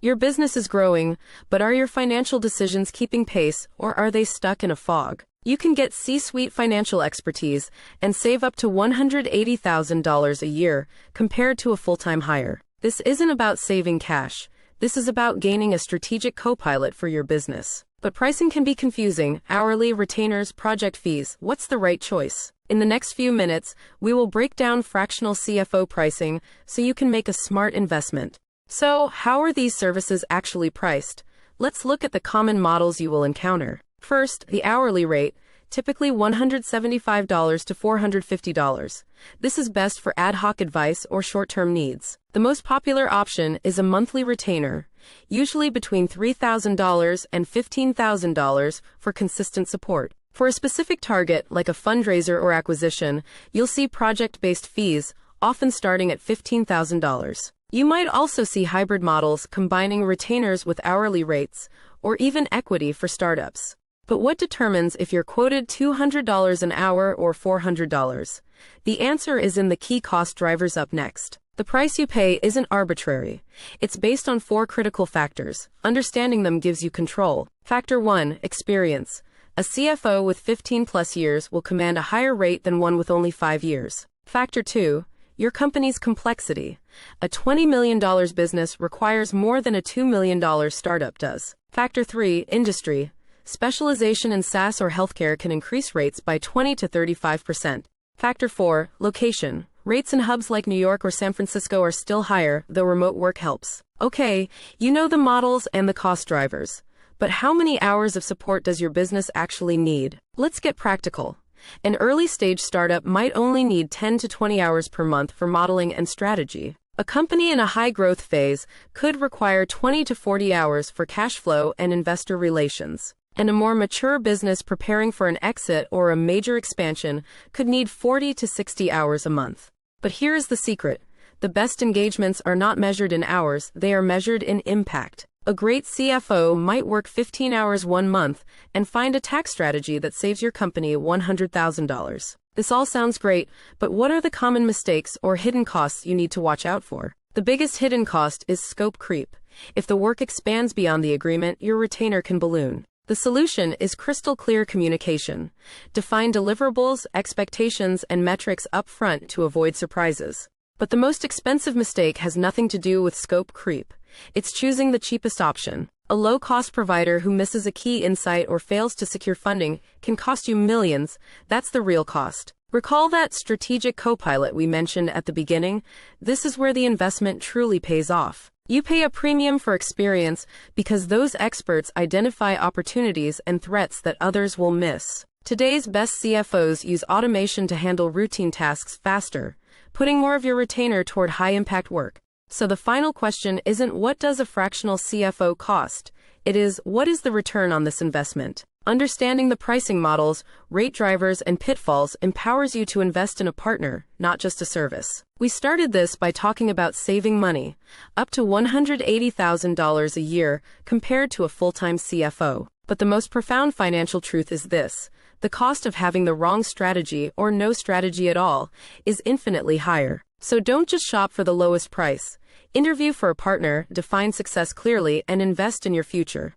Your business is growing, but are your financial decisions keeping pace, or are they stuck in a fog? You can get C-suite financial expertise and save up to $180,000 a year compared to a full-time hire. This isn't about saving cash. This is about gaining a strategic co-pilot for your business. But pricing can be confusing. Hourly, retainers, project fees. What's the right choice? In the next few minutes, we will break down fractional CFO pricing so you can make a smart investment. So, how are these services actually priced? Let's look at the common models you will encounter. First, the hourly rate, typically $175 to $450. This is best for ad hoc advice or short-term needs. The most popular option is a monthly retainer, usually between $3,000 and $15,000 for consistent support. For a specific target, like a fundraiser or acquisition, you'll see project-based fees, often starting at $15,000. You might also see hybrid models combining retainers with hourly rates, or even equity for startups. But what determines if you're quoted $200 an hour or $400? The answer is in the key cost drivers up next. The price you pay isn't arbitrary. It's based on 4 critical factors. Understanding them gives you control. Factor 1, experience. A CFO with 15+ years will command a higher rate than one with only 5 years. Factor 2, your company's complexity. A $20 million business requires more than a $2 million startup does. Factor 3, industry. Specialization in SaaS or healthcare can increase rates by 20 to 35%. Factor 4, location. Rates in hubs like New York or San Francisco are still higher, though remote work helps. Okay, you know the models and the cost drivers. But how many hours of support does your business actually need? Let's get practical. An early-stage startup might only need 10 to 20 hours per month for modeling and strategy. A company in a high-growth phase could require 20 to 40 hours for cash flow and investor relations. And a more mature business preparing for an exit or a major expansion could need 40 to 60 hours a month. But here is the secret. The best engagements are not measured in hours, they are measured in impact. A great CFO might work 15 hours one month and find a tax strategy that saves your company $100,000. This all sounds great, but what are the common mistakes or hidden costs you need to watch out for? The biggest hidden cost is scope creep. If the work expands beyond the agreement, your retainer can balloon. The solution is crystal clear communication. Define deliverables, expectations, and metrics up front to avoid surprises. But the most expensive mistake has nothing to do with scope creep. It's choosing the cheapest option. A low-cost provider who misses a key insight or fails to secure funding can cost you millions. That's the real cost. Recall that strategic co-pilot we mentioned at the beginning? This is where the investment truly pays off. You pay a premium for experience because those experts identify opportunities and threats that others will miss. Today's best CFOs use automation to handle routine tasks faster, putting more of your retainer toward high-impact work. So the final question isn't what does a fractional CFO cost? It is what is the return on this investment? Understanding the pricing models, rate drivers, and pitfalls empowers you to invest in a partner, not just a service. We started this by talking about saving money, up to $180,000 a year compared to a full-time CFO. But the most profound financial truth is this: the cost of having the wrong strategy or no strategy at all is infinitely higher. So don't just shop for the lowest price. Interview for a partner, define success clearly, and invest in your future.